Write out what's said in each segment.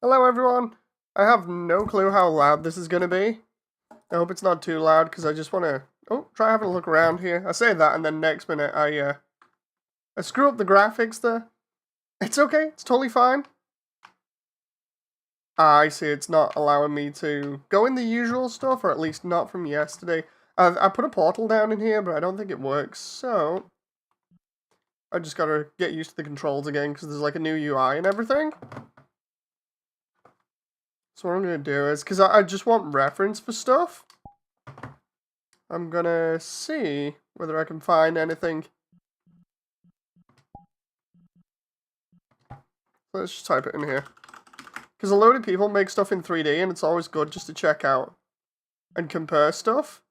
Hello everyone! I have no clue how loud this is going to be. I hope it's not too loud because I just want to try having a look around here. I say that and then next minute I screw up the graphics there. It's okay, it's totally fine. I see it's not allowing me to go in the usual stuff, or at least not from yesterday. I put a portal down in here, but I don't think it works, so I just gotta get used to the controls again because there's like a new UI and everything. So what I'm going to do is, because I just want reference for stuff, I'm going to see whether I can find anything. Let's just type it in here. Because a load of people make stuff in 3D, and it's always good just to check out and compare stuff.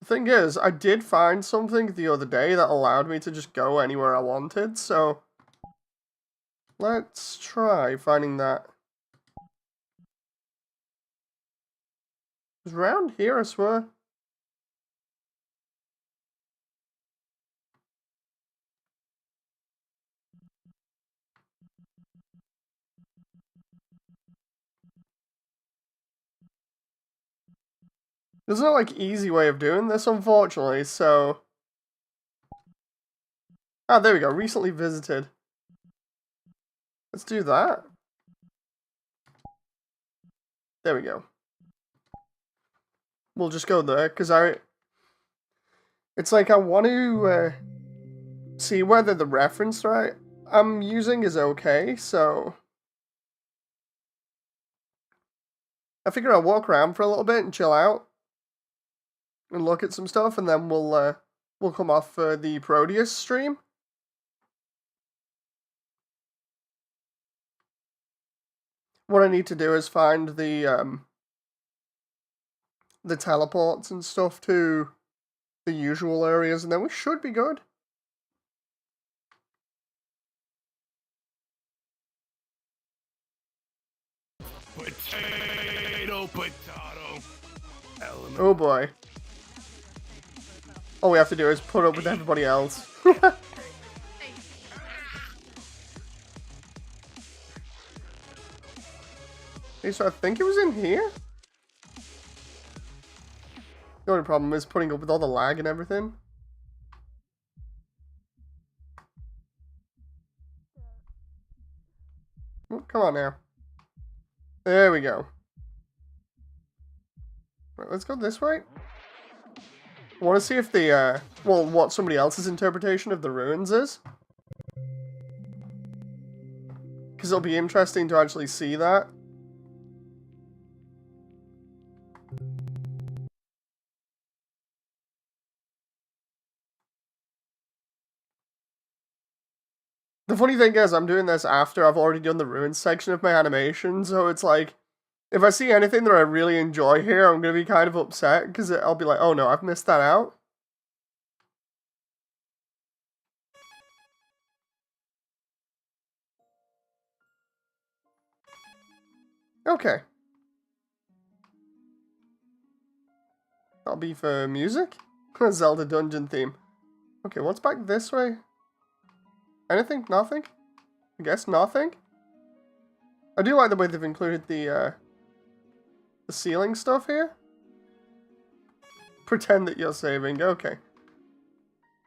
The thing is, I did find something the other day that allowed me to just go anywhere I wanted, so let's try finding that. It's around here, I swear. There's no, like, easy way of doing this, unfortunately, so... Ah, there we go. Recently visited. Let's do that. There we go. We'll just go there, because it's like I want to see whether the reference I'm using is okay, so... I figure I'll walk around for a little bit and chill out. And look at some stuff, and then we'll come off for the Proteus stream. What I need to do is find the teleports and stuff to the usual areas, and then we should be good. Potato. Element. Oh boy. All we have to do is put up with everybody else. Okay, so I think it was in here? The only problem is putting up with all the lag and everything. Oh, come on now. There we go. Right, let's go this way. I want to see if the, what somebody else's interpretation of the ruins is. Because it'll be interesting to actually see that. The funny thing is, I'm doing this after I've already done the ruins section of my animation, so it's like, if I see anything that I really enjoy here, I'm going to be kind of upset, because I'll be like, oh no, I've missed that out. Okay. That'll be for music? Zelda dungeon theme. Okay, what's back this way? Anything? Nothing? I guess nothing? I do like the way they've included the ceiling stuff here. Pretend that you're saving. Okay.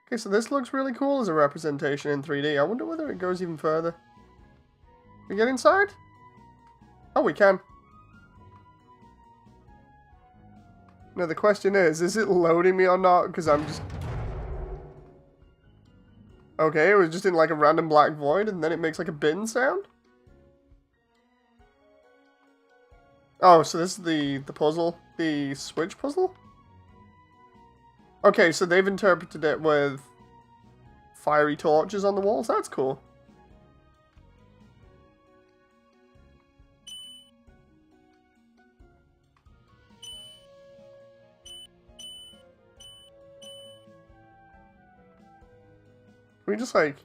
Okay, so this looks really cool as a representation in 3D. I wonder whether it goes even further. We get inside? Oh, we can. Now the question is it loading me or not? Because I'm just... Okay, it was just in like a random black void, and then it makes like a bin sound? Oh, so this is the puzzle? The switch puzzle? Okay, so they've interpreted it with fiery torches on the walls. That's cool. Can we just, like,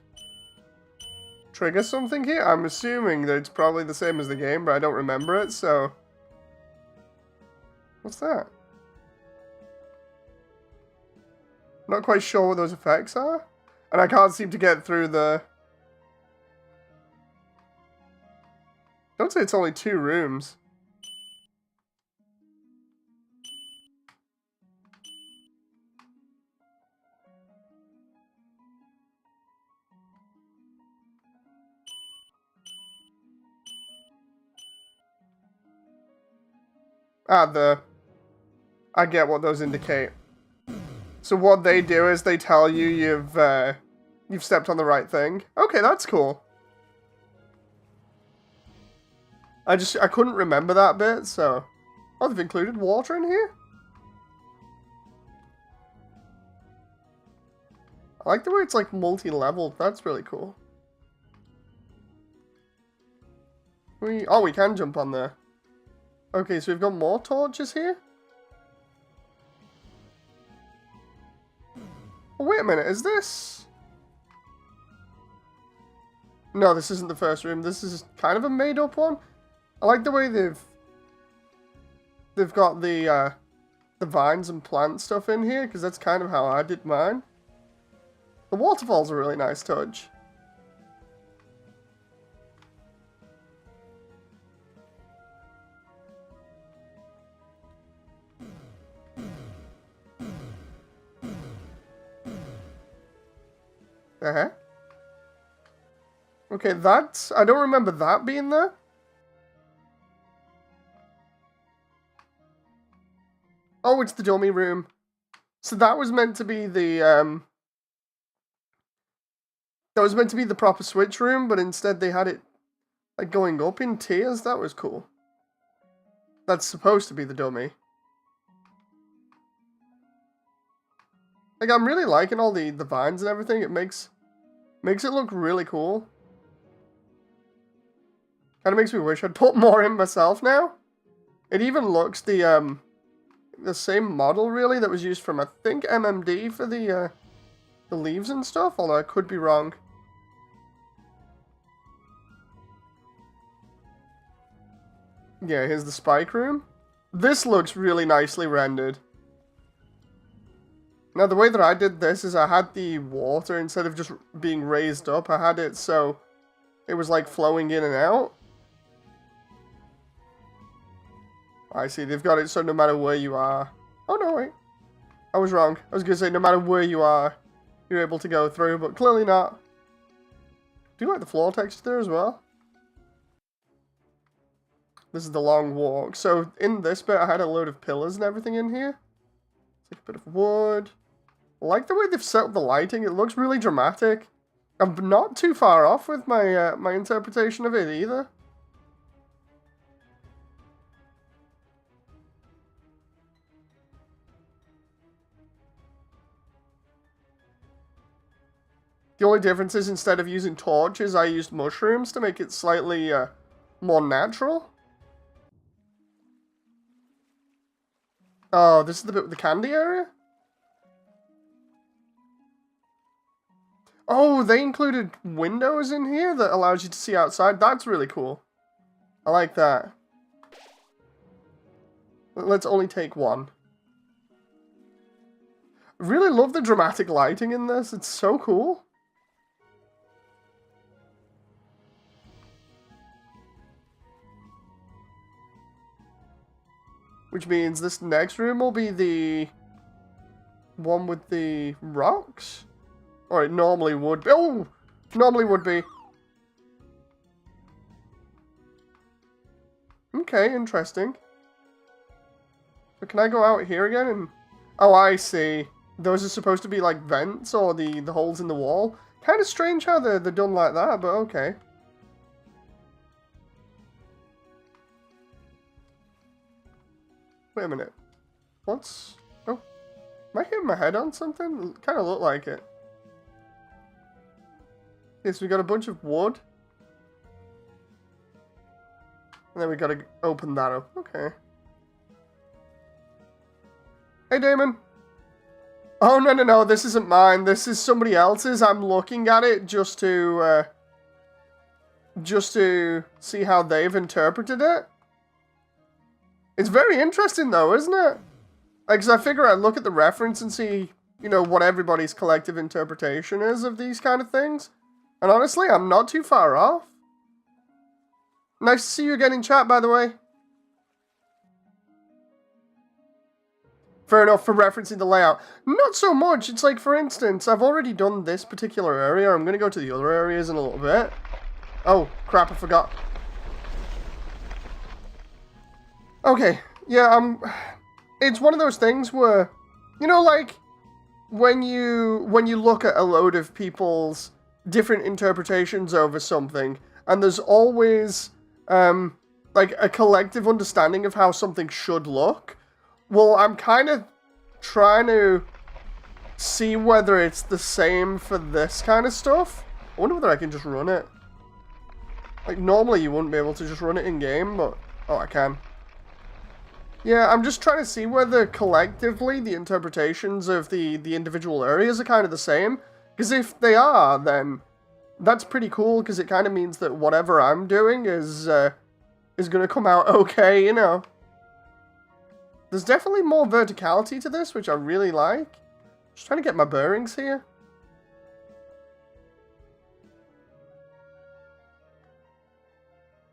trigger something here? I'm assuming that it's probably the same as the game, but I don't remember it, so... What's that? Not quite sure what those effects are. And I can't seem to get through the Don't say it's only 2 rooms. I get what those indicate. So what they do is they tell you you've stepped on the right thing. Okay, that's cool. I couldn't remember that bit, so... Oh, they've included water in here? I like the way it's like multi-leveled. That's really cool. We can jump on there. Okay, so we've got more torches here? Oh, wait a minute, is this... No, this isn't the first room. This is kind of a made-up one. I like the way they've got the vines and plant stuff in here, because that's kind of how I did mine. The waterfall's a really nice touch. Uh-huh. Okay, that's... I don't remember that being there. Oh, it's the dummy room. So that was meant to be the, that was meant to be the proper Switch room, but instead they had it, like, going up in tiers. That was cool. That's supposed to be the dummy. Like, I'm really liking all the vines and everything. It makes it look really cool. Kind of makes me wish I'd put more in myself now. It even looks the same model, really, that was used from, I think, MMD for the leaves and stuff, although I could be wrong. Yeah, here's the spike room. This looks really nicely rendered. Now, the way that I did this is I had the water, instead of just being raised up, I had it so it was like flowing in and out. I see, they've got it so no matter where you are... Oh, no, wait. I was wrong. I was going to say no matter where you are, you're able to go through, but clearly not. Do you like the floor texture there as well? This is the long walk. So, in this bit, I had a load of pillars and everything in here. Take a bit of wood. I like the way they've set up the lighting. It looks really dramatic. I'm not too far off with my my interpretation of it either. The only difference is instead of using torches, I used mushrooms to make it slightly more natural. Oh, this is the bit with the candy area? Oh, they included windows in here that allows you to see outside. That's really cool. I like that. Let's only take one. I really love the dramatic lighting in this. It's so cool. Which means this next room will be the one with the rocks? Or it normally would be. Oh! Normally would be. Okay, interesting. So can I go out here again and... Oh, I see. Those are supposed to be like vents or the holes in the wall. Kind of strange how they're done like that, but okay. Wait a minute. What's... Oh. Am I hitting my head on something? Kind of look like it. Okay, so we got a bunch of wood. And then we gotta open that up. Okay. Hey, Damon. Oh, no. This isn't mine. This is somebody else's. I'm looking at it just to see how they've interpreted it. It's very interesting, though, isn't it? Like, 'cause I figure I'd look at the reference and see, you know, what everybody's collective interpretation is of these kind of things. And honestly, I'm not too far off. Nice to see you again in chat, by the way. Fair enough for referencing the layout. Not so much. It's like, for instance, I've already done this particular area. I'm going to go to the other areas in a little bit. Oh, crap, I forgot. Okay, yeah, it's one of those things where, you know, like, when you look at a load of people's different interpretations over something, and there's always, like, a collective understanding of how something should look. Well, I'm kind of trying to see whether it's the same for this kind of stuff. I wonder whether I can just run it. Like, normally you wouldn't be able to just run it in-game, but... Oh, I can. Yeah, I'm just trying to see whether collectively the interpretations of the individual areas are kind of the same. Because if they are, then that's pretty cool, because it kind of means that whatever I'm doing is going to come out okay, you know. There's definitely more verticality to this, which I really like. Just trying to get my bearings here.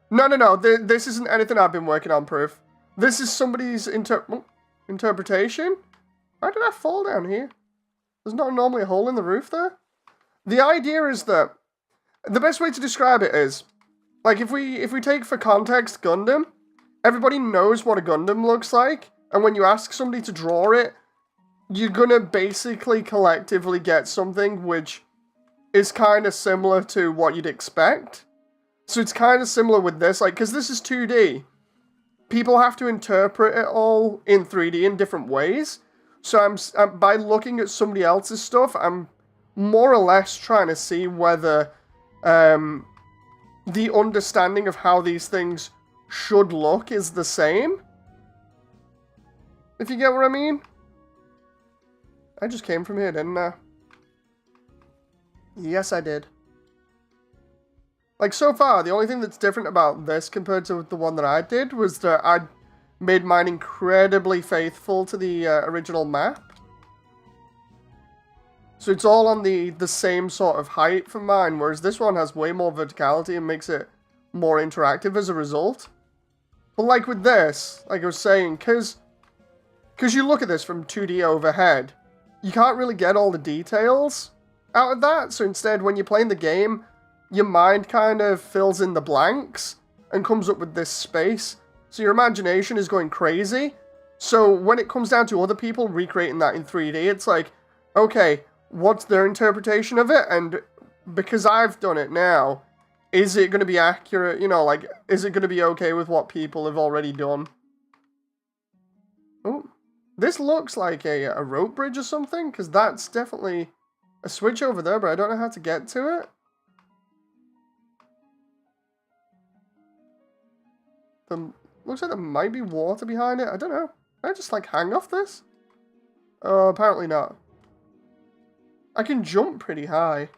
No. This isn't anything I've been working on, Proof. This is somebody's interpretation. Why did I fall down here? There's not normally a hole in the roof there. The idea is that the best way to describe it is, like, if we take for context Gundam, everybody knows what a Gundam looks like. And when you ask somebody to draw it, you're gonna basically collectively get something which is kind of similar to what you'd expect. So it's kind of similar with this, like, because this is 2D. People have to interpret it all in 3D in different ways. So I'm by looking at somebody else's stuff, I'm more or less trying to see whether the understanding of how these things should look is the same. If you get what I mean? I just came from here, didn't I? Yes, I did. Like, so far, the only thing that's different about this compared to the one that I did was that I made mine incredibly faithful to the original map. So it's all on the same sort of height from mine, whereas this one has way more verticality and makes it more interactive as a result. But like with this, like I was saying, because you look at this from 2D overhead, you can't really get all the details out of that. So instead, when you're playing the game, your mind kind of fills in the blanks and comes up with this space. So your imagination is going crazy. So when it comes down to other people recreating that in 3D, it's like, okay, what's their interpretation of it? And because I've done it now, is it going to be accurate? You know, like, is it going to be okay with what people have already done? Oh, this looks like a rope bridge or something, because that's definitely a switch over there, but I don't know how to get to it. Looks like there might be water behind it. I don't know. Can I just, like, hang off this? Oh, apparently not. I can jump pretty high.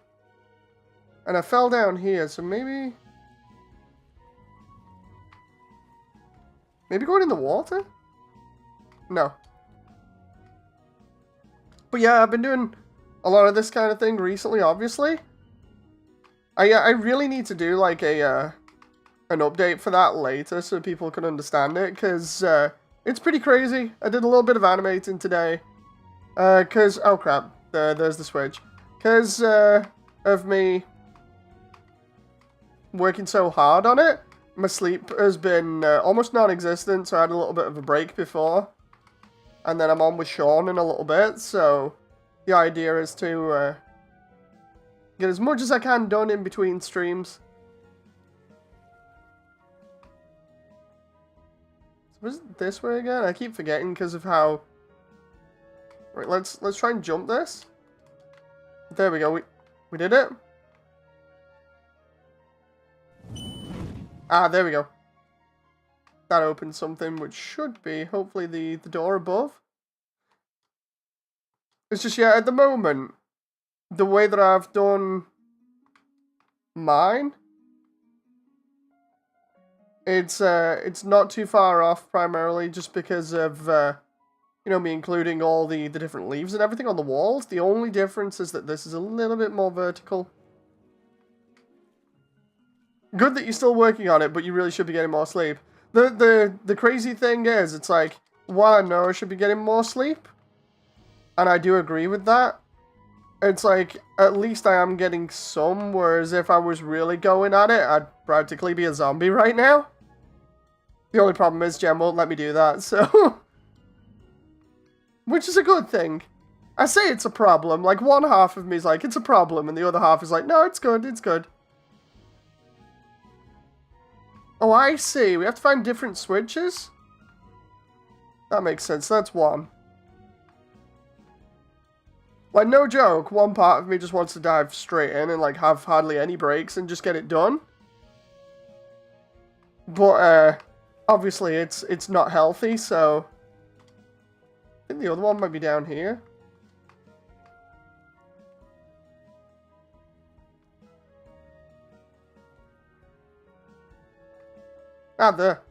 And I fell down here, so maybe... Maybe going in the water? No. But yeah, I've been doing a lot of this kind of thing recently, obviously. I really need to do, like, an update for that later so people can understand it, because it's pretty crazy. I did a little bit of animating today. Because... Oh, crap. There's the switch. Because of me working so hard on it, my sleep has been almost non-existent, so I had a little bit of a break before. And then I'm on with Sean in a little bit, so the idea is to get as much as I can done in between streams. Was it this way again? I keep forgetting because of how... Right, let's try and jump this. There we go. We did it. Ah, there we go. That opens something which should be, hopefully, the door above. It's just, yeah, at the moment, the way that I've done mine, it's not too far off, primarily just because of, you know, me including all the different leaves and everything on the walls. The only difference is that this is a little bit more vertical. Good that you're still working on it, but you really should be getting more sleep. The crazy thing is, it's like, while I know I should be getting more sleep, and I do agree with that, it's like, at least I am getting some, whereas if I was really going at it, I'd practically be a zombie right now. The only problem is Jen won't let me do that, so... Which is a good thing. I say it's a problem, like one half of me is like, it's a problem, and the other half is like, no, it's good, it's good. Oh, I see, we have to find different switches? That makes sense, that's one. Like, no joke, one part of me just wants to dive straight in and, like, have hardly any breaks and just get it done. But, obviously, it's not healthy, so... I think the other one might be down here. Ah, there.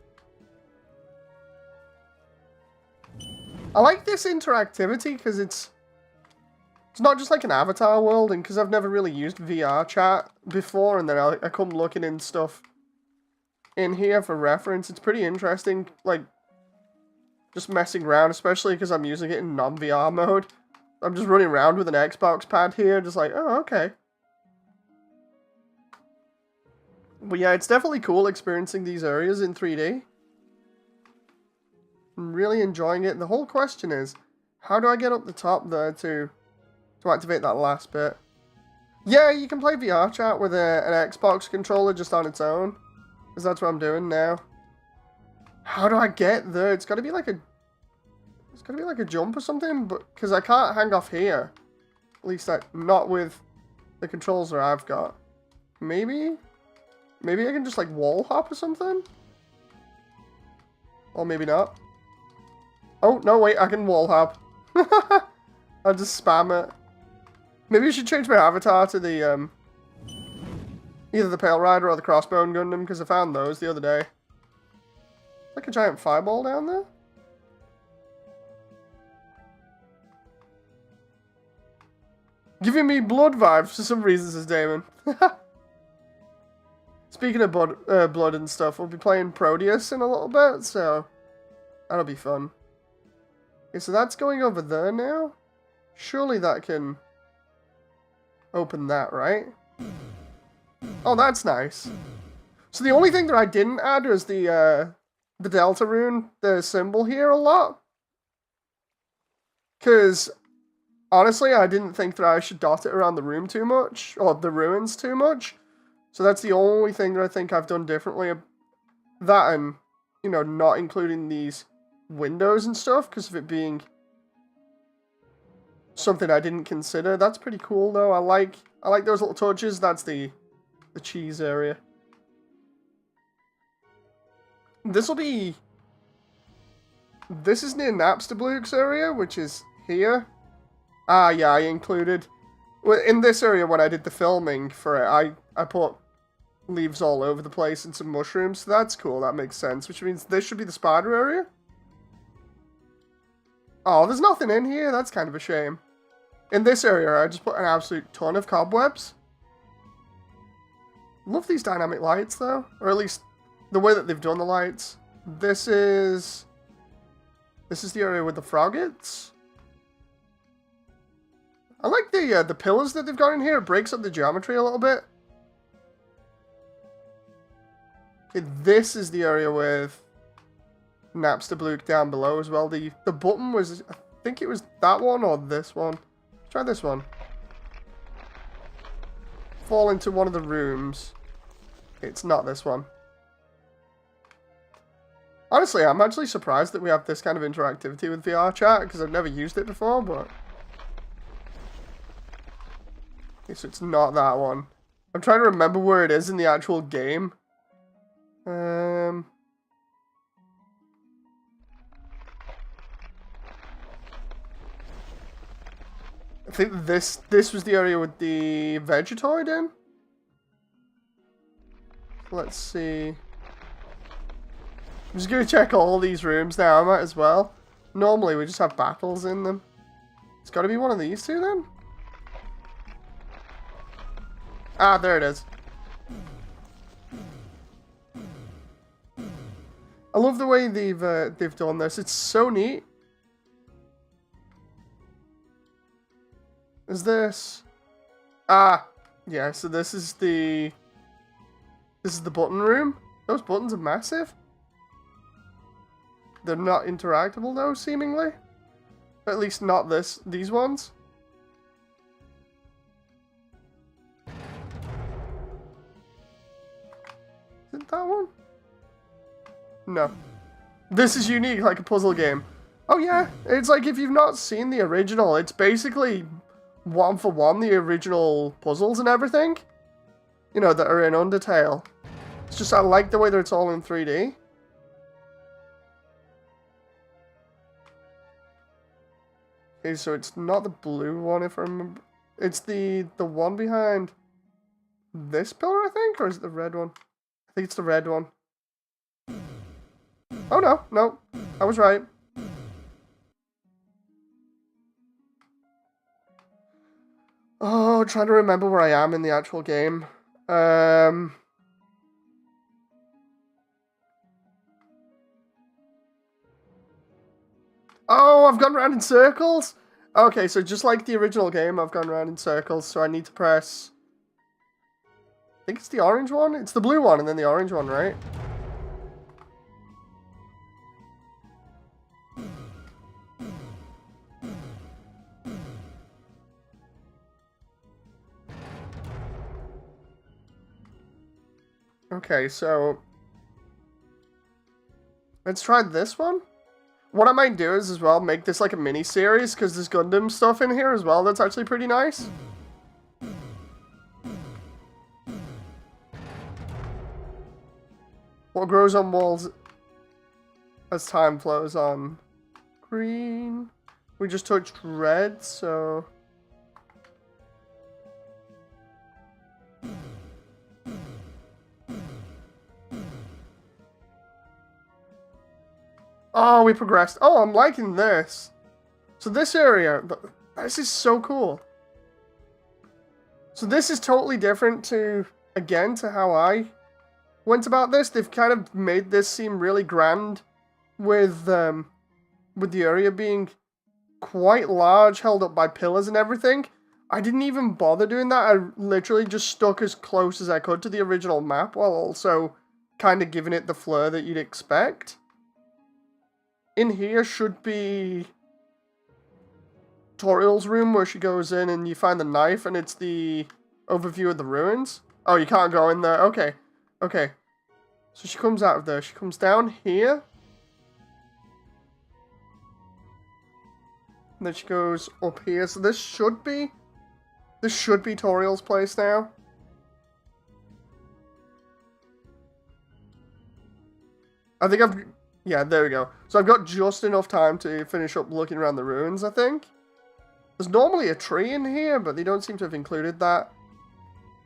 I like this interactivity, because it's not just like an avatar world, and because I've never really used VRchat before, and then I come looking in stuff in here for reference. It's pretty interesting, like, just messing around, especially because I'm using it in non-VR mode. I'm just running around with an Xbox pad here, just like, oh, okay. But yeah, it's definitely cool experiencing these areas in 3D. I'm really enjoying it. The whole question is, how do I get up the top there to activate that last bit? Yeah, you can play VRchat with an Xbox controller just on its own. Because that's what I'm doing now. How do I get there? It's gotta be like a jump or something, but because I can't hang off here. At least not with the controls that I've got. Maybe I can just like wall hop or something? Or maybe not. Oh, no, wait, I can wall hop. I'll just spam it. Maybe I should change my avatar to the, either the Pale Rider or the Crossbone Gundam, because I found those the other day. Like a giant fireball down there? Giving me blood vibes for some reason, says Damon. Speaking of blood and stuff, we'll be playing Proteus in a little bit, so that'll be fun. Okay, so that's going over there now. Surely that can open that, right? Oh, that's nice. So the only thing that I didn't add was the Delta rune, the symbol here a lot. Because, honestly, I didn't think that I should dot it around the room too much, or the ruins too much. So that's the only thing that I think I've done differently. That and, you know, not including these windows and stuff, because of it being something I didn't consider. That's pretty cool, though. I like those little touches. That's the cheese area. This is near Napstabluke's area, which is here. Ah, yeah, I included... Well, in this area, when I did the filming for it, I put leaves all over the place and some mushrooms. So that's cool, that makes sense. Which means this should be the spider area. Oh, there's nothing in here. That's kind of a shame. In this area, I just put an absolute ton of cobwebs. Love these dynamic lights, though. Or at least the way that they've done the lights. This is the area with the froggets. I like the pillars that they've got in here. It breaks up the geometry a little bit. Okay, this is the area with Napstabluke down below as well. The button was, I think it was that one or this one. Let's try this one. Fall into one of the rooms. It's not this one. Honestly, I'm actually surprised that we have this kind of interactivity with VRchat, because I've never used it before, but... Okay, so it's not that one. I'm trying to remember where it is in the actual game. I think this was the area with the Vegetoid in. Let's see. I'm just going to check all these rooms now, I might as well. Normally we just have battles in them. It's got to be one of these two then. Ah, there it is. I love the way they've done this. It's so neat. Is this? Ah, yeah. So this is the button room. Those buttons are massive. They're not interactable though, seemingly. At least not these ones. Is it that one? No. This is unique, like a puzzle game. Oh yeah, it's like if you've not seen the original, it's basically one for one the original puzzles and everything. You know, that are in Undertale. It's just, I like the way that it's all in 3D. Okay, so it's not the blue one, if I remember. It's the one behind this pillar, I think? Or is it the red one? I think it's the red one. Oh, no. No. I was right. Oh, trying to remember where I am in the actual game. Oh, I've gone around in circles? Okay, so just like the original game, I've gone around in circles, so I need to press... I think it's the orange one? It's the blue one and then the orange one, right? Okay, so... let's try this one. What I might do is, as well, make this like a mini-series, because there's Gundam stuff in here as well that's actually pretty nice. What grows on walls as time flows on? Green. We just touched red, so... oh, we progressed. Oh, I'm liking this. So this area, this is so cool. So this is totally different to how I went about this. They've kind of made this seem really grand with the area being quite large, held up by pillars and everything. I didn't even bother doing that. I literally just stuck as close as I could to the original map while also kind of giving it the flair that you'd expect. In here should be Toriel's room where she goes in and you find the knife and it's the overview of the ruins. Oh, you can't go in there. Okay. Okay. So she comes out of there. She comes down here. And then she goes up here. So this should be Toriel's place now. I think yeah, there we go. So I've got just enough time to finish up looking around the ruins, I think. There's normally a tree in here, but they don't seem to have included that.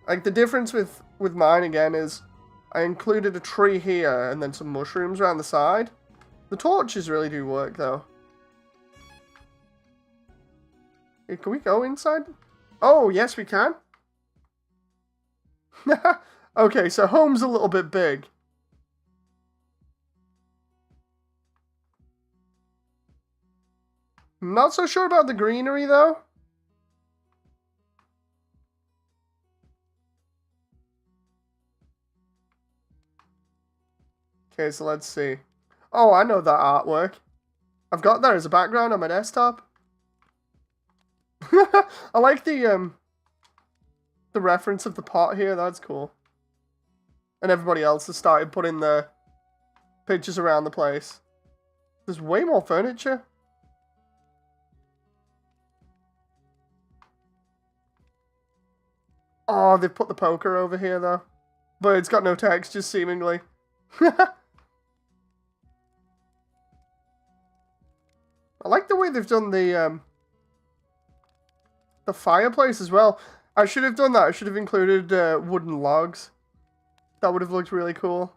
Like, the difference with mine, again, is I included a tree here and then some mushrooms around the side. The torches really do work, though. Hey, can we go inside? Oh, yes, we can. Okay, so home's a little bit big. Not so sure about the greenery, though. Okay, so let's see. Oh, I know that artwork. I've got that as a background on my desktop. I like the reference of the pot here. That's cool. And everybody else has started putting their pictures around the place. There's way more furniture. Oh, they've put the poker over here, though. But it's got no text, just seemingly. I like the way they've done the fireplace as well. I should have done that. I should have included wooden logs. That would have looked really cool.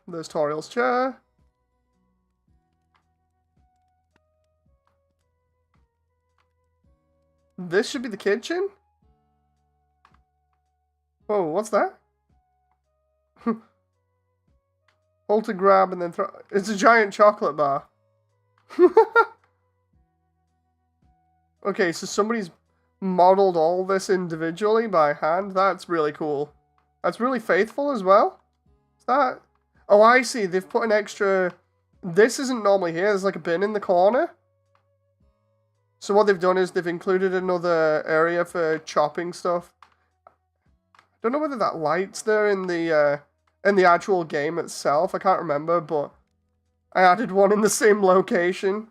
There's Toriel's chair. This should be the kitchen? Whoa, what's that? Hold to grab and then throw. It's a giant chocolate bar. Okay, so somebody's modeled all this individually by hand. That's really cool. That's really faithful as well. Is that... Oh, I see. They've put an extra... This isn't normally here. There's like a bin in the corner. So what they've done is they've included another area for chopping stuff. Don't know whether that light's there in the actual game itself. I can't remember, but I added one in the same location.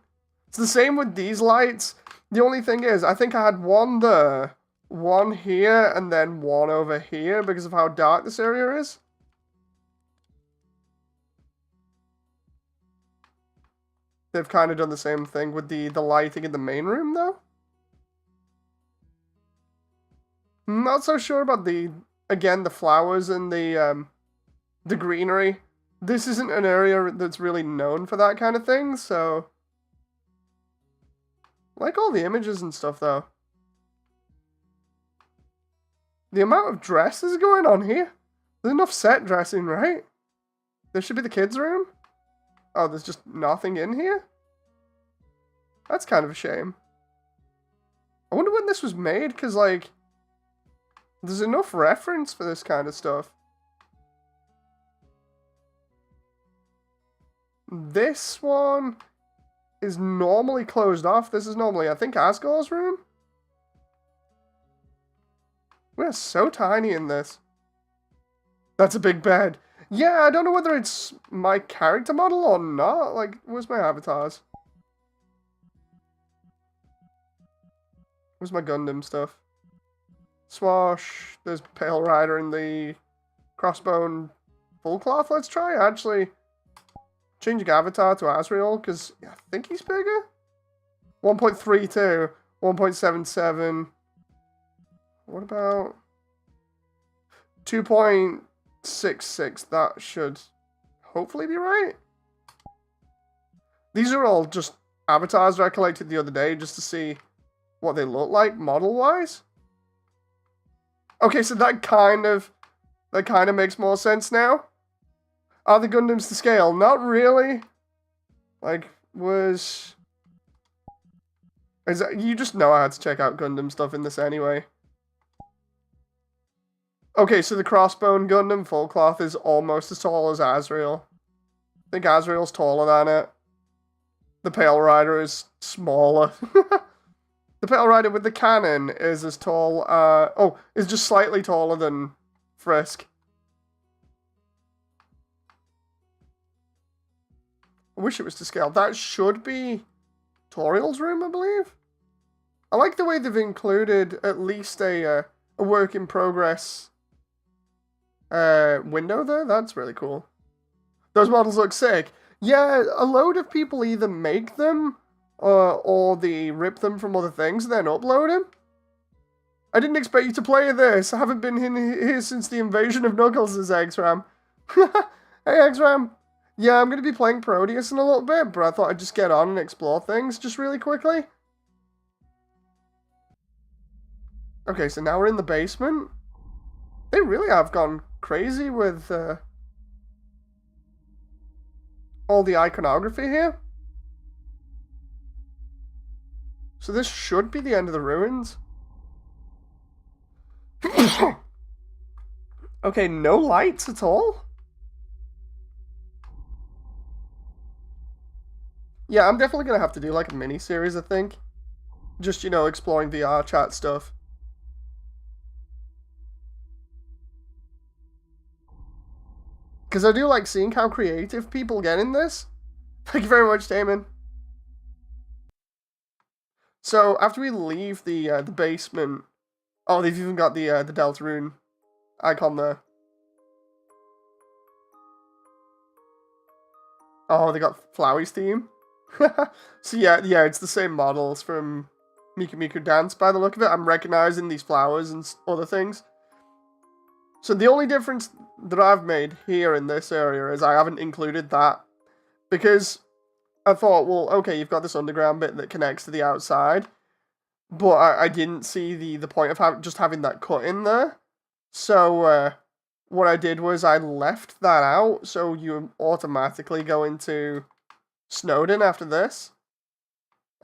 It's the same with these lights. The only thing is, I think I had one there, one here, and then one over here because of how dark this area is. They've kind of done the same thing with the lighting in the main room, though. Not so sure about the flowers and the greenery. This isn't an area that's really known for that kind of thing, so... I like all the images and stuff, though. The amount of dresses going on here. There's enough set dressing, right? This should be the kids' room? Oh, there's just nothing in here? That's kind of a shame. I wonder when this was made, because, like... There's enough reference for this kind of stuff. This one is normally closed off. This is normally, I think, Asgor's room. We're so tiny in this. That's a big bed. Yeah, I don't know whether it's my character model or not. Like, where's my avatars? Where's my Gundam stuff? Swash. There's Pale Rider and the Crossbone full cloth. Let's try, actually, changing avatar to Asriel, because I think he's bigger. 1.32, 1.77. What about 2.66? That should hopefully be right. These are all just avatars that I collected the other day just to see what they look like model-wise. Okay, so that kind of makes more sense now. Are the Gundams to scale? Not really. Like, you just know I had to check out Gundam stuff in this anyway. Okay, so the Crossbone Gundam full cloth is almost as tall as Asriel. I think Asriel's taller than it. The Pale Rider is smaller. The Pale Rider with the cannon is as tall, is just slightly taller than Frisk. I wish it was to scale. That should be Toriel's room, I believe. I like the way they've included at least a work in progress window there. That's really cool. Those models look sick. Yeah, a load of people either make them or they rip them from other things and then upload them. I didn't expect you to play this. I haven't been in here since the invasion of Knuckles, says X-Ram. Hey, X-Ram. Yeah, I'm going to be playing Proteus in a little bit, but I thought I'd just get on and explore things just really quickly. Okay, so now we're in the basement. They really have gone crazy with all the iconography here. So this should be the end of the ruins. Okay, no lights at all? Yeah, I'm definitely going to have to do like a mini-series, I think. Just, you know, exploring VRchat stuff. Because I do like seeing how creative people get in this. Thank you very much, Damon. So, after we leave the basement... Oh, they've even got the Deltarune icon there. Oh, they got Flowey's theme. So yeah, it's the same models from Miku Miku Dance by the look of it. I'm recognizing these flowers and other things. So the only difference that I've made here in this area is I haven't included that. Because I thought, well, okay, you've got this underground bit that connects to the outside. But I didn't see the point of just having that cut in there. So what I did was I left that out, so you automatically go into Snowden after this.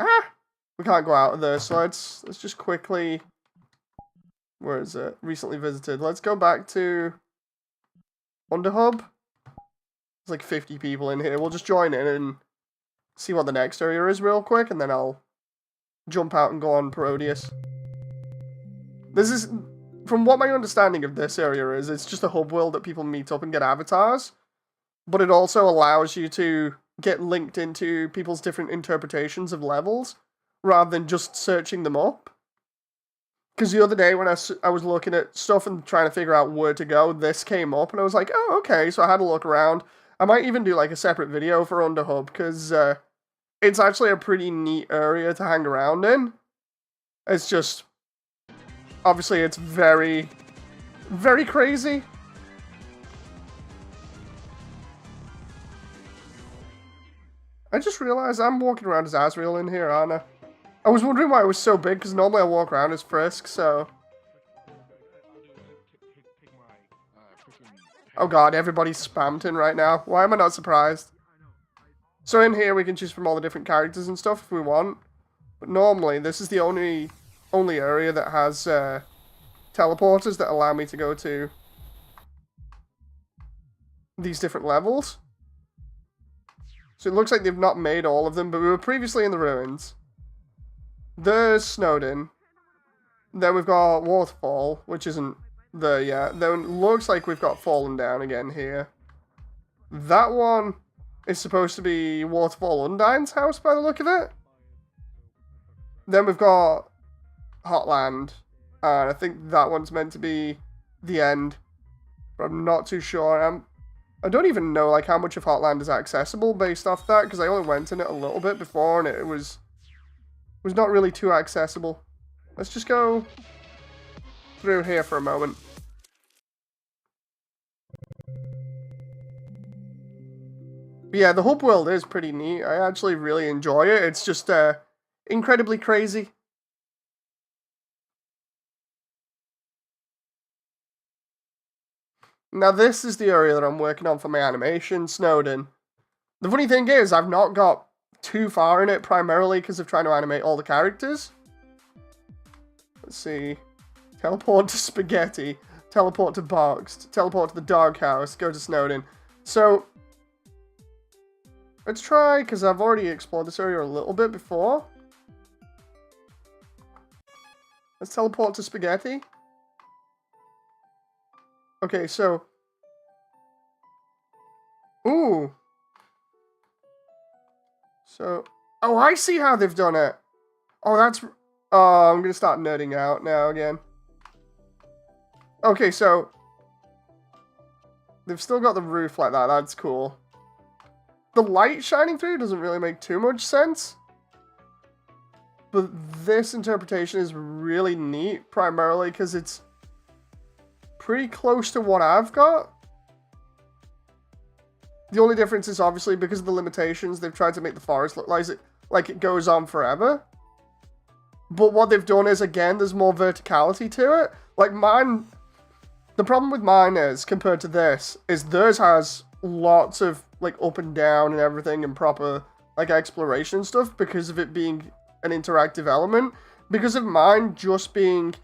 Ah! We can't go out of there, so let's just quickly... Where is it? Recently visited. Let's go back to Underhub. There's like 50 people in here. We'll just join in and see what the next area is real quick, and then I'll jump out and go on Parodius. This is, from what my understanding of this area is, it's just a hub world that people meet up and get avatars, but it also allows you to get linked into people's different interpretations of levels, rather than just searching them up. Because the other day when I was looking at stuff and trying to figure out where to go, this came up, and I was like, oh, okay, so I had a look around. I might even do like a separate video for Underhub, because it's actually a pretty neat area to hang around in. It's just, obviously it's very, very crazy. I just realized I'm walking around as Asriel in here, aren't I? I was wondering why it was so big, because normally I walk around as Frisk, so... Oh god, everybody's spammed in right now. Why am I not surprised? So in here we can choose from all the different characters and stuff if we want. But normally, this is the only area that has teleporters that allow me to go to these different levels. So it looks like they've not made all of them, but we were previously in the ruins. There's Snowden. Then we've got Waterfall, which isn't there yet. Then it looks like we've got Fallen Down again here. That one is supposed to be Waterfall Undyne's house by the look of it. Then we've got Hotland. And I think that one's meant to be the end. But I'm not too sure. I don't even know like how much of Hotland is accessible based off that, because I only went in it a little bit before and it was not really too accessible. Let's just go through here for a moment. But yeah, the hub world is pretty neat. I actually really enjoy it. It's just incredibly crazy. Now this is the area that I'm working on for my animation, Snowden. The funny thing is, I've not got too far in it, primarily because of trying to animate all the characters. Let's see. Teleport to Spaghetti. Teleport to Boxed. Teleport to the doghouse. Go to Snowden. So, let's try, because I've already explored this area a little bit before. Let's teleport to Spaghetti. Okay, so... Ooh. So... Oh, I see how they've done it. Oh, that's... Oh, I'm going to start nerding out now again. Okay, so... They've still got the roof like that. That's cool. The light shining through doesn't really make too much sense. But this interpretation is really neat, primarily because it's pretty close to what I've got. The only difference is obviously because of the limitations, they've tried to make the forest look like it goes on forever. But what they've done is, again, there's more verticality to it. Like mine, the problem with mine is, compared to this, is theirs has lots of like up and down and everything and proper like exploration stuff because of it being an interactive element. Because of mine just being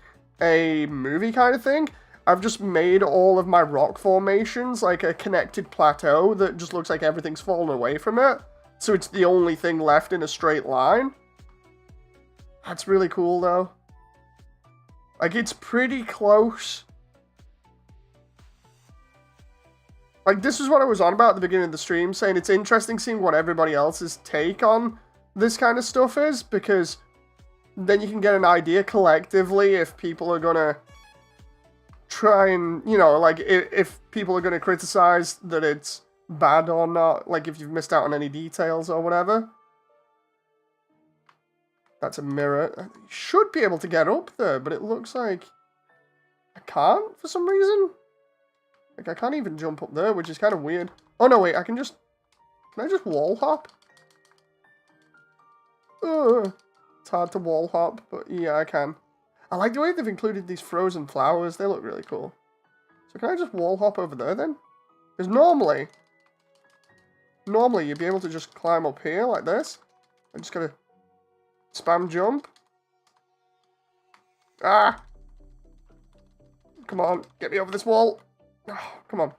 a movie kind of thing, I've just made all of my rock formations like a connected plateau that just looks like everything's fallen away from it. So it's the only thing left in a straight line. That's really cool though. Like it's pretty close. Like this is what I was on about at the beginning of the stream, saying it's interesting seeing what everybody else's take on this kind of stuff is, because then you can get an idea collectively if people are gonna try and, you know, like if people are gonna criticize that it's bad or not, like if you've missed out on any details or whatever. That's a mirror. I should be able to get up there, but it looks like I can't for some reason. Like I can't even jump up there, which is kind of weird. Oh no, wait, can I just wall hop? It's hard to wall hop, but yeah, I can. I like the way they've included these frozen flowers. They look really cool. So can I just wall hop over there then? Because normally you'd be able to just climb up here like this. I'm just gonna spam jump. Ah! Come on, get me over this wall. Oh, come on.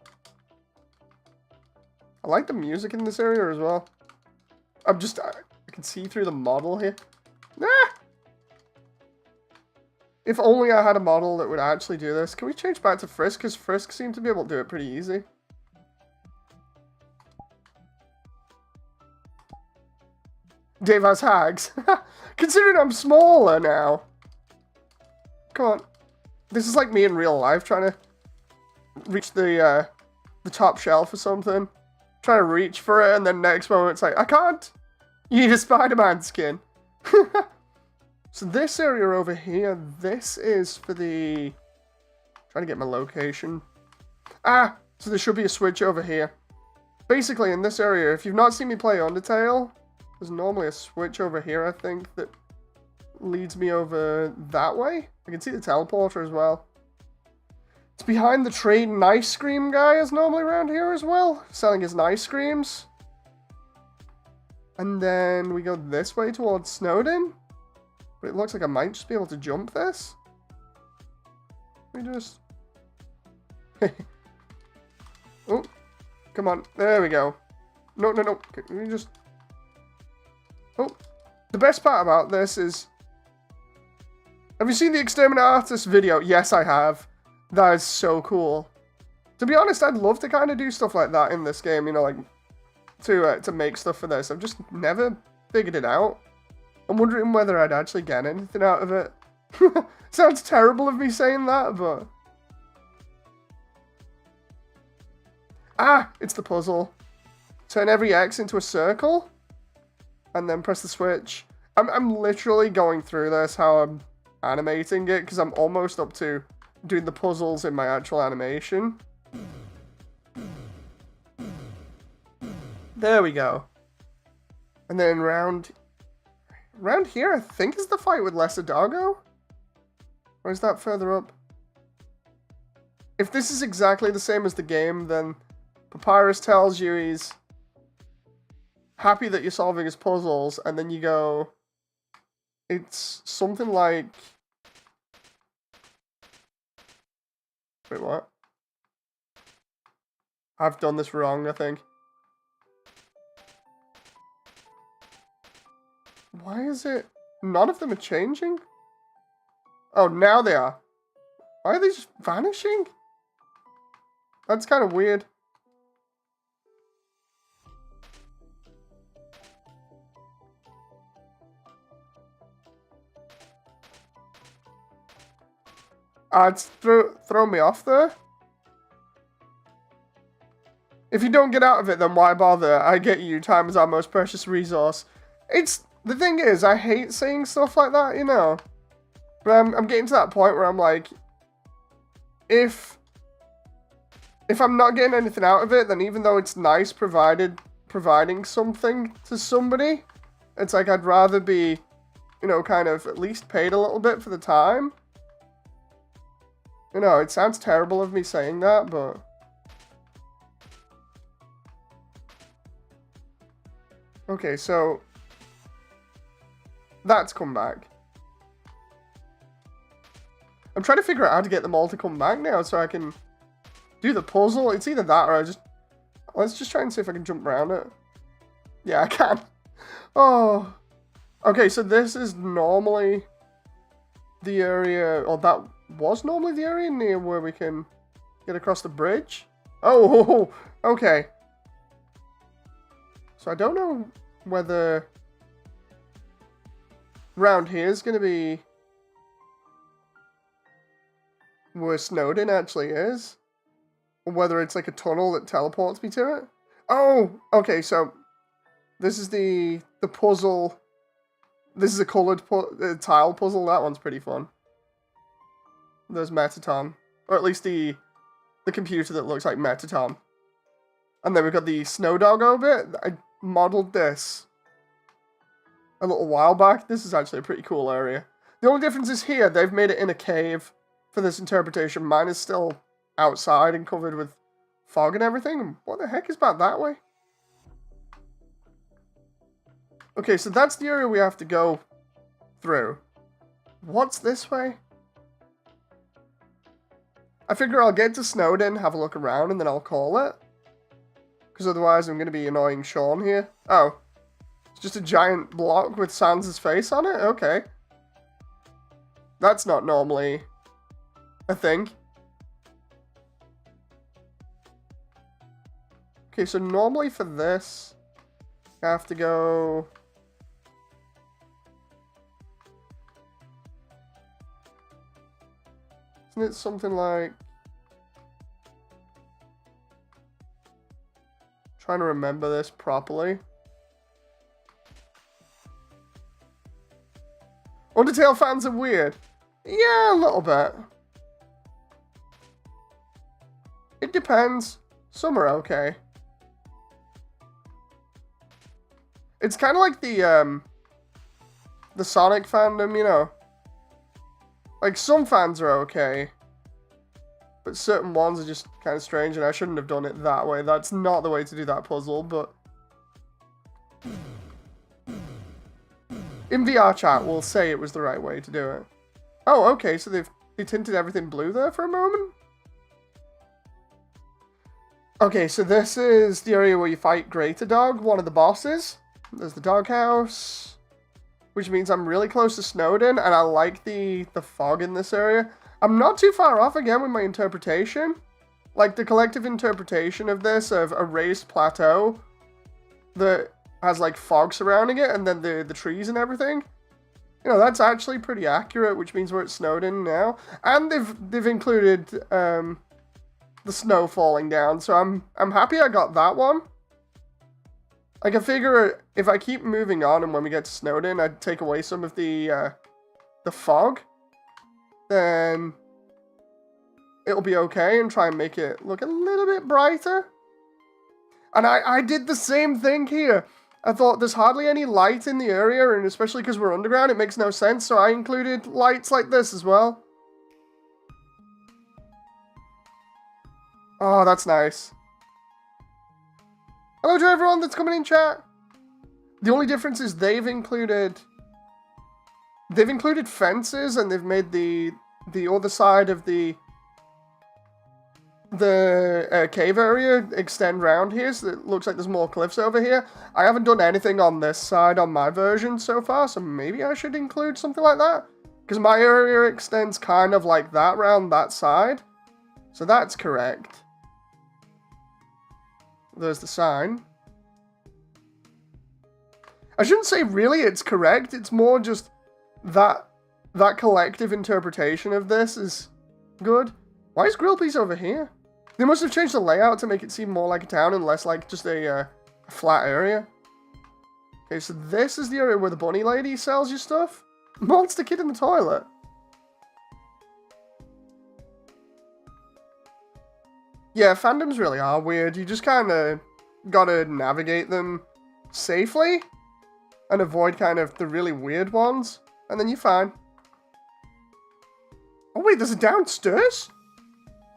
I like the music in this area as well. I can see through the model here. Ah! If only I had a model that would actually do this. Can we change back to Frisk? Because Frisk seemed to be able to do it pretty easy. Dave has hags. Considering I'm smaller now. Come on. This is like me in real life trying to reach the top shelf or something. Trying to reach for it, and then next moment it's like, I can't. You need a Spider-Man skin. So this area over here, this is for the... Trying to get my location. Ah! So there should be a switch over here. Basically, in this area, if you've not seen me play Undertale, there's normally a switch over here, I think, that leads me over that way. I can see the teleporter as well. It's behind the trade and ice cream guy is normally around here as well, selling his ice creams. And then we go this way towards Snowden. But it looks like I might just be able to jump this. Let me just... Oh, come on. There we go. No. Let me just... Oh, the best part about this is... Have you seen the Exterminate Artist video? Yes, I have. That is so cool. To be honest, I'd love to kind of do stuff like that in this game, you know, like, to make stuff for this. I've just never figured it out. I'm wondering whether I'd actually get anything out of it. Sounds terrible of me saying that, but... Ah! It's the puzzle. Turn every X into a circle. And then press the switch. I'm literally going through this, how I'm animating it, because I'm almost up to doing the puzzles in my actual animation. There we go. And then round here, I think, is the fight with Lesser Doggo? Or is that further up? If this is exactly the same as the game, then Papyrus tells you he's happy that you're solving his puzzles, and then you go... It's something like... Wait, what? I've done this wrong, I think. Why is it... None of them are changing? Oh, now they are. Why are they just vanishing? That's kind of weird. It's throw me off there. If you don't get out of it, then why bother? I get you. Time is our most precious resource. The thing is, I hate saying stuff like that, you know. But I'm getting to that point where I'm like, if I'm not getting anything out of it, then even though it's nice providing something to somebody, it's like I'd rather be, you know, kind of at least paid a little bit for the time. You know, it sounds terrible of me saying that, but... Okay, so... That's come back. I'm trying to figure out how to get them all to come back now so I can do the puzzle. It's either that or let's just try and see if I can jump around it. Yeah, I can. Oh. Okay, so this is normally the area, or that was normally the area near where we can get across the bridge. Oh, okay. So I don't know whether round here is going to be where Snowden actually is, or whether it's like a tunnel that teleports me to it. Oh, okay, so this is the puzzle. This is a colored tile puzzle. That one's pretty fun. There's Metatom, or at least the computer that looks like Metatom. And then we've got the Snow Doggo bit. I modeled this a little while back. This is actually a pretty cool area. The only difference is here, they've made it in a cave for this interpretation. Mine is still outside and covered with fog and everything. What the heck is back that way? Okay, so that's the area we have to go through. What's this way? I figure I'll get to Snowden, have a look around, and then I'll call it. Because otherwise I'm going to be annoying Sean here. Oh. It's just a giant block with Sans' face on it? Okay. That's not normally a thing. Okay, so normally for this, I have to go... Isn't it something like... Trying to remember this properly. Undertale fans are weird. Yeah, a little bit. It depends. Some are okay. It's kind of like the Sonic fandom, you know. Like, some fans are okay. But certain ones are just kind of strange, and I shouldn't have done it that way. That's not the way to do that puzzle, but... In VRchat, we'll say it was the right way to do it. Oh, okay, so they tinted everything blue there for a moment? Okay, so this is the area where you fight Greater Dog, one of the bosses. There's the doghouse, which means I'm really close to Snowden, and I like the fog in this area. I'm not too far off again with my interpretation. Like, the collective interpretation of this, of a raised plateau that has, like, fog surrounding it, and then the trees and everything. You know, that's actually pretty accurate, which means we're at Snowden now. And they've included the snow falling down, so I'm happy I got that one. Like, I figure if I keep moving on and when we get to Snowden, I'd take away some of the fog, then it'll be okay and try and make it look a little bit brighter. And I did the same thing here. I thought there's hardly any light in the area, and especially because we're underground, it makes no sense, so I included lights like this as well. Oh, that's nice. Hello to everyone that's coming in chat. The only difference is they've included fences, and they've made the other side of the cave area extend round here, so it looks like there's more cliffs over here. I haven't done anything on this side on my version so far, so maybe I should include something like that. Because my area extends kind of like that round that side. So that's correct. There's the sign. I shouldn't say really it's correct, it's more just that collective interpretation of this is good. Why is Grillpiece over here? They must have changed the layout to make it seem more like a town and less like just a flat area. Okay, so this is the area where the bunny lady sells you stuff. Monster Kid in the toilet. Yeah, fandoms really are weird. You just kind of gotta navigate them safely and avoid kind of the really weird ones, and then you're fine. Oh wait, there's a downstairs?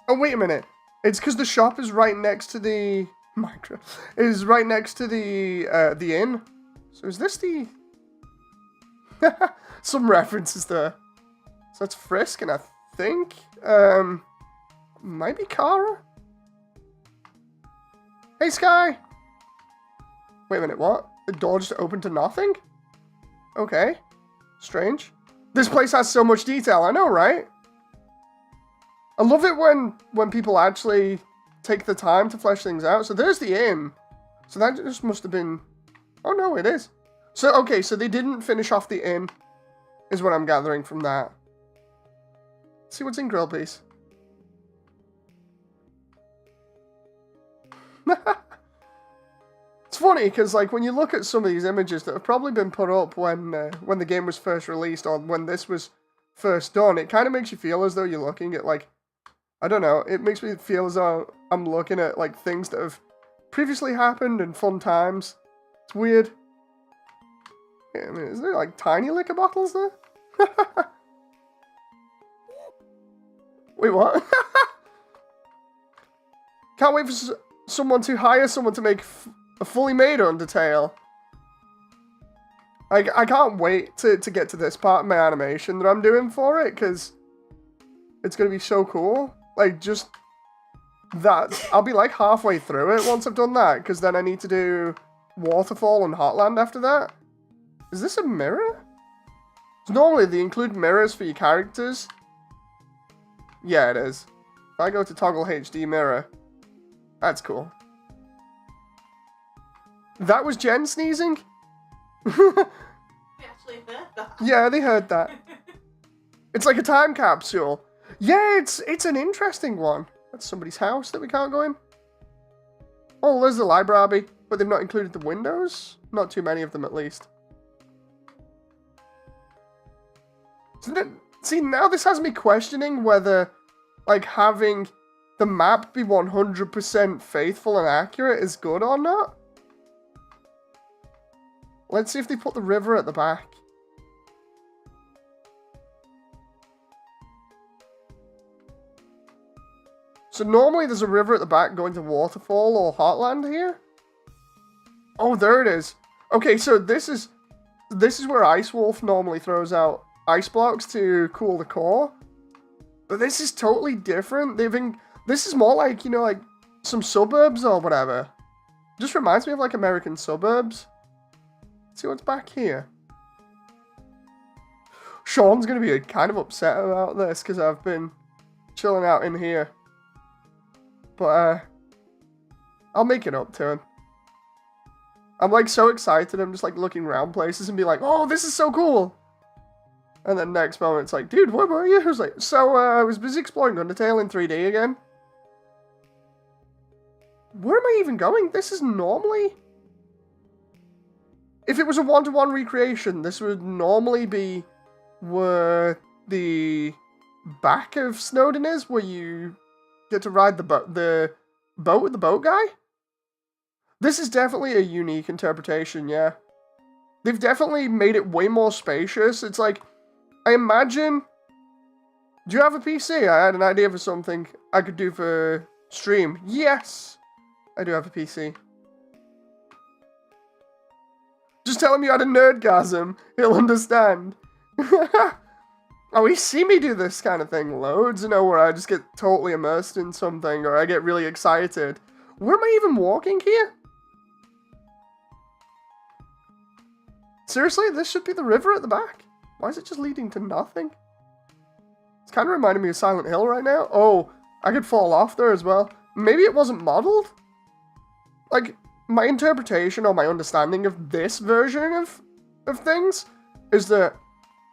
Oh wait a minute. It's because the shop is right next to the is right next to the inn. So is this the some references there? So that's Frisk, and I think might be Kara. Hey Sky. Wait a minute, what? The door just opened to nothing? Okay. Strange. This place has so much detail, I know, right? I love it when people actually take the time to flesh things out. So there's the inn. So that just must have been... Oh no, it is. So, okay, so they didn't finish off the inn, is what I'm gathering from that. Let's see what's in Grillpiece. It's funny, because like when you look at some of these images that have probably been put up when the game was first released, or when this was first done, it kind of makes you feel as though you're looking at, like, I don't know, it makes me feel as though I'm looking at, like, things that have previously happened and fun times. It's weird. Yeah, I mean, is there, like, tiny liquor bottles there? Wait, what? Can't wait for someone to hire someone to make a fully made Undertale. I can't wait to get to this part of my animation that I'm doing for it, because it's going to be so cool. Like, just that. I'll be like halfway through it once I've done that, because then I need to do Waterfall and Hotland after that. Is this a mirror? So normally they include mirrors for your characters. Yeah, it is. If I go to toggle HD mirror, that's cool. That was Jen sneezing? We actually heard that. Yeah, they heard that. It's like a time capsule. Yeah, it's an interesting one. That's somebody's house that we can't go in. Oh, there's the library, but they've not included the windows. Not too many of them, at least. See, now this has me questioning whether, like, having the map be 100% faithful and accurate is good or not. Let's see if they put the river at the back. So normally there's a river at the back going to Waterfall or Heartland here. Oh, there it is. Okay, so this is where Ice Wolf normally throws out ice blocks to cool the core. But this is totally different. This is more like, you know, like some suburbs or whatever. Just reminds me of like American suburbs. Let's see what's back here. Sean's gonna be kind of upset about this because I've been chilling out in here. But I'll make it up to him. I'm like so excited. I'm just like looking around places and be like, oh, this is so cool. And then next moment it's like, dude, where were you? I was like, so I was busy exploring Undertale in 3D again. Where am I even going? This is normally... If it was a one-to-one recreation, this would normally be where the back of Snowdon is, where you get to ride the boat with the boat guy. This is definitely a unique interpretation, yeah. They've definitely made it way more spacious. It's like, I imagine... Do you have a PC? I had an idea for something I could do for stream. Yes! I do have a PC. Just tell him you had a nerdgasm. He'll understand. Oh, he's seen me do this kind of thing loads, you know, where I just get totally immersed in something, or I get really excited. Where am I even walking here? Seriously, this should be the river at the back. Why is it just leading to nothing? It's kind of reminding me of Silent Hill right now. Oh, I could fall off there as well. Maybe it wasn't modeled? Like, my interpretation or my understanding of this version of things is that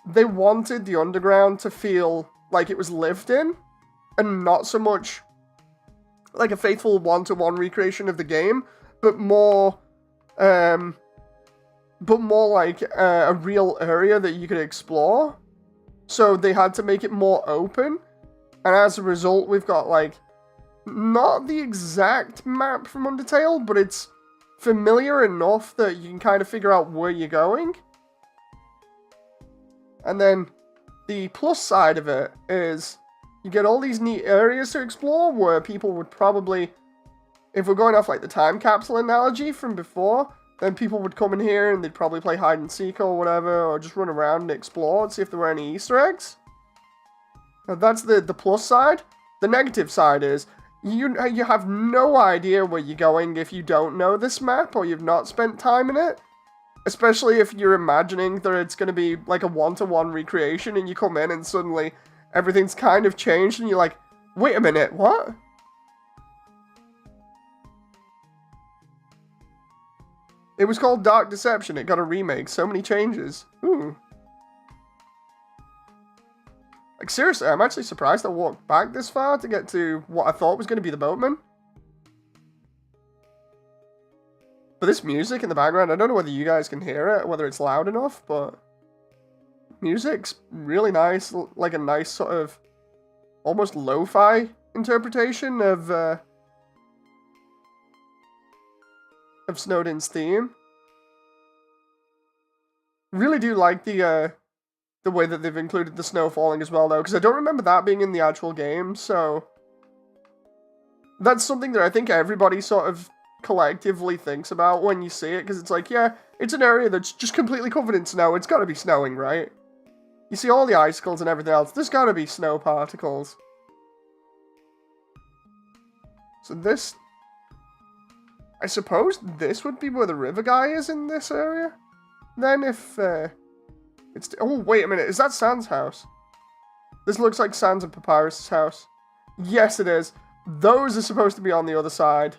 they wanted the underground to feel like it was lived in and not so much like a faithful one-to-one recreation of the game, but more like a real area that you could explore. So they had to make it more open, and as a result we've got like not the exact map from Undertale, but it's familiar enough that you can kind of figure out where you're going. And then the plus side of it is you get all these neat areas to explore where people would probably, if we're going off like the time capsule analogy from before, then people would come in here and they'd probably play hide and seek or whatever, or just run around and explore and see if there were any Easter eggs. Now that's the plus side. The negative side is you have no idea where you're going if you don't know this map or you've not spent time in it. Especially if you're imagining that it's going to be like a one-to-one recreation and you come in and suddenly everything's kind of changed and you're like, wait a minute, what? It was called Dark Deception. It got a remake. So many changes. Ooh. Like, seriously, I'm actually surprised I walked back this far to get to what I thought was going to be the boatman. But this music in the background, I don't know whether you guys can hear it, whether it's loud enough, but music's really nice, like a nice sort of almost lo-fi interpretation of Snowdin's theme. Really do like the way that they've included the snow falling as well, though, because I don't remember that being in the actual game, so that's something that I think everybody sort of collectively thinks about when you see it, because it's like, yeah, it's an area that's just completely covered in snow. It's got to be snowing, right? You see all the icicles and everything else. There's got to be snow particles. So this... I suppose this would be where the river guy is in this area? Then if... it's... Oh, wait a minute. Is that Sans' house? This looks like Sans and Papyrus' house. Yes, it is. Those are supposed to be on the other side.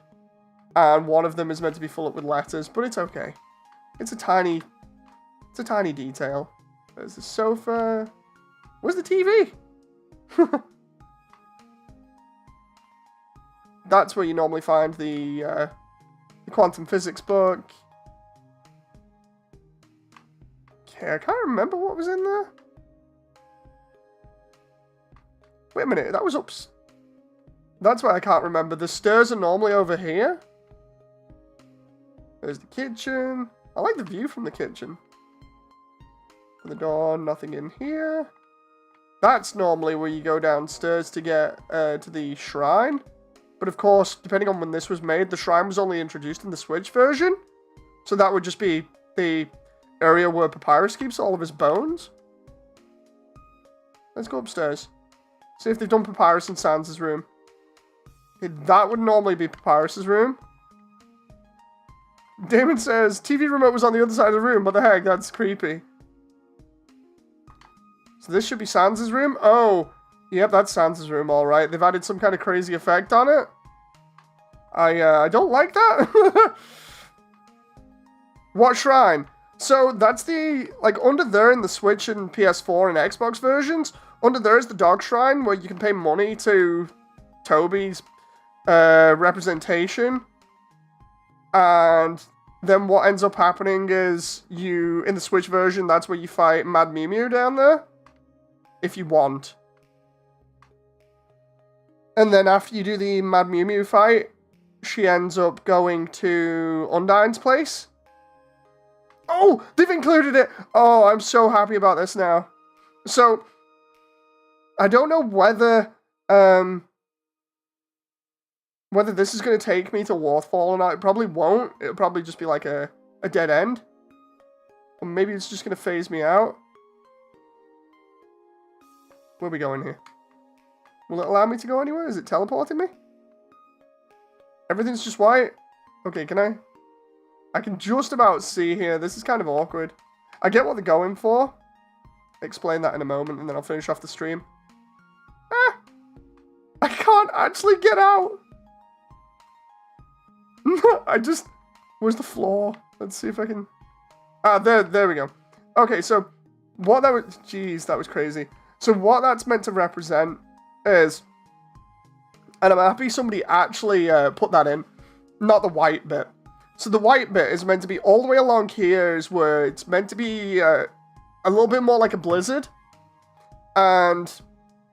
And one of them is meant to be full up with letters, but it's okay. It's a tiny detail. There's the sofa. Where's the TV? That's where you normally find the quantum physics book. Okay, I can't remember what was in there. Wait a minute, that was up... That's why I can't remember. The stairs are normally over here. There's the kitchen. I like the view from the kitchen. And the door, nothing in here. That's normally where you go downstairs to get to the shrine. But of course, depending on when this was made, the shrine was only introduced in the Switch version. So that would just be the area where Papyrus keeps all of his bones. Let's go upstairs. See if they've done Papyrus in Sans' room. Okay, that would normally be Papyrus' room. Damon says, TV remote was on the other side of the room. What the heck? That's creepy. So this should be Sans' room? Oh, yep, that's Sans' room, alright. They've added some kind of crazy effect on it. I don't like that. What shrine? So that's the, like, under there in the Switch and PS4 and Xbox versions, under there is the dog shrine where you can pay money to Toby's representation. And then what ends up happening is you, in the Switch version, that's where you fight Mad Mew Mew down there. If you want. And then after you do the Mad Mew Mew fight, she ends up going to Undyne's place. Oh, they've included it. Oh, I'm so happy about this now. So, I don't know whether this is going to take me to Warthfall or not. It probably won't. It'll probably just be like a dead end. Or maybe it's just going to phase me out. Where are we going here? Will it allow me to go anywhere? Is it teleporting me? Everything's just white? Okay, can I? I can just about see here. This is kind of awkward. I get what they're going for. Explain that in a moment, and then I'll finish off the stream. Ah! I can't actually get out! Where's the floor? Let's see if I can... Ah, there we go. Okay, so... What that was... Jeez, that was crazy. So what that's meant to represent is... And I'm happy somebody actually put that in. Not the white bit. So the white bit is meant to be all the way along here is where it's meant to be a little bit more like a blizzard. And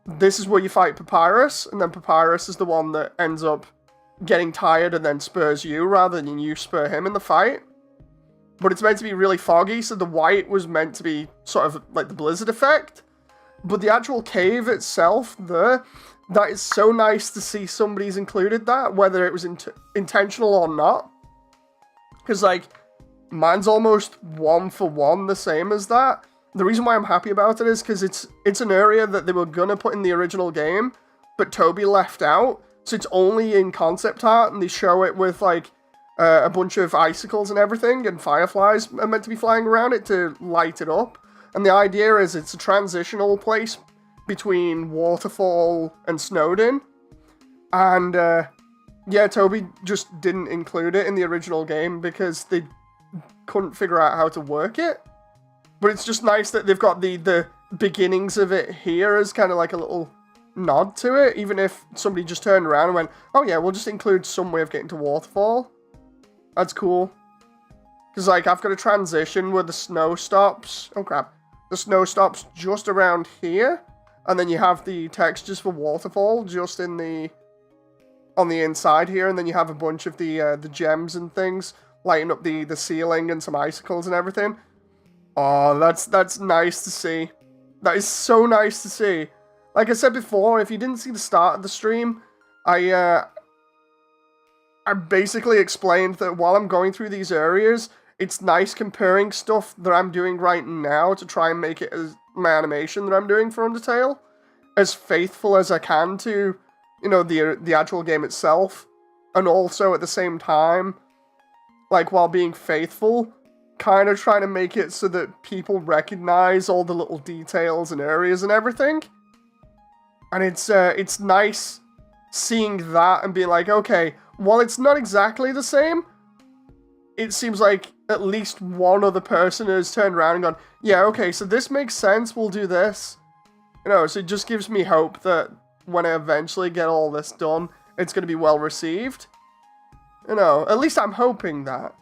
this is where you fight Papyrus. And then Papyrus is the one that ends up getting tired and then spurs you rather than you spur him in the fight. But it's meant to be really foggy. So the white was meant to be sort of like the blizzard effect. But the actual cave itself there... That is so nice to see somebody's included that, whether it was intentional or not. Because, like, mine's almost one for one the same as that. The reason why I'm happy about it is because it's an area that they were going to put in the original game, but Toby left out. So it's only in concept art, and they show it with, like, a bunch of icicles and everything, and fireflies are meant to be flying around it to light it up. And the idea is it's a transitional place between Waterfall and Snowdin. And, yeah, Toby just didn't include it in the original game because they couldn't figure out how to work it. But it's just nice that they've got the beginnings of it here as kind of like a little nod to it, even if somebody just turned around and went, oh yeah, we'll just include some way of getting to Waterfall. That's cool. Because, like, I've got a transition where the snow stops. Oh, crap. The snow stops just around here. And then you have the textures for Waterfall just on the inside here, and then you have a bunch of the gems and things lighting up the ceiling and some icicles and everything. Oh, that's nice to see. That is so nice to see. Like I said before, if you didn't see the start of the stream, I I basically explained that while I'm going through these areas, it's nice comparing stuff that I'm doing right now to try and make it as my animation that I'm doing for Undertale as faithful as I can to, you know, the actual game itself, and also at the same time, like, while being faithful, kind of trying to make it so that people recognize all the little details and areas and everything. And it's nice seeing that and being like, okay, while it's not exactly the same, it seems like at least one other person has turned around and gone, yeah, okay, so this makes sense, we'll do this. You know, so it just gives me hope that when I eventually get all this done, it's going to be well received. You know, at least I'm hoping that.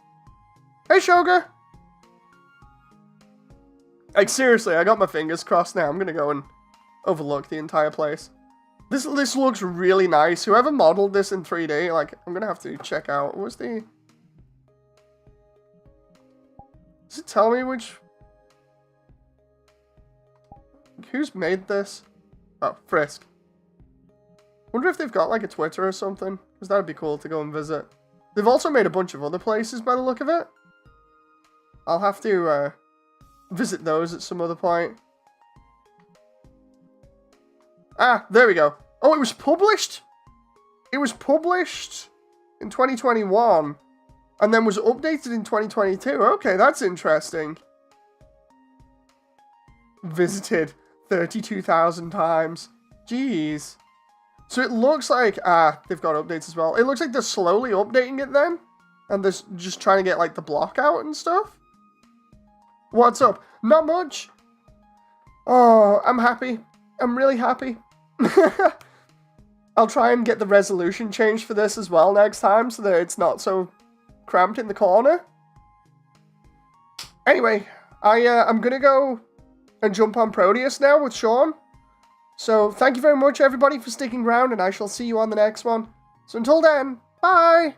Hey, Shoga! Like, seriously, I got my fingers crossed now. I'm going to go and overlook the entire place. This looks really nice. Whoever modeled this in 3D, like, I'm going to have to check out. What's the... Does it tell me which... Who's made this? Oh, Frisk. Wonder if they've got, like, a Twitter or something. Because that would be cool to go and visit. They've also made a bunch of other places by the look of it. I'll have to, visit those at some other point. Ah, there we go. Oh, it was published? It was published in 2021. And then was updated in 2022. Okay, that's interesting. Visited 32,000 times. Jeez. So it looks like, they've got updates as well. It looks like they're slowly updating it then. And they're just trying to get, like, the block out and stuff. What's up? Not much. Oh, I'm happy. I'm really happy. I'll try and get the resolution changed for this as well next time so that it's not so cramped in the corner. Anyway, I'm gonna go and jump on Proteus now with Sean. So thank you very much everybody for sticking around, and I shall see you on the next one. So until then, bye!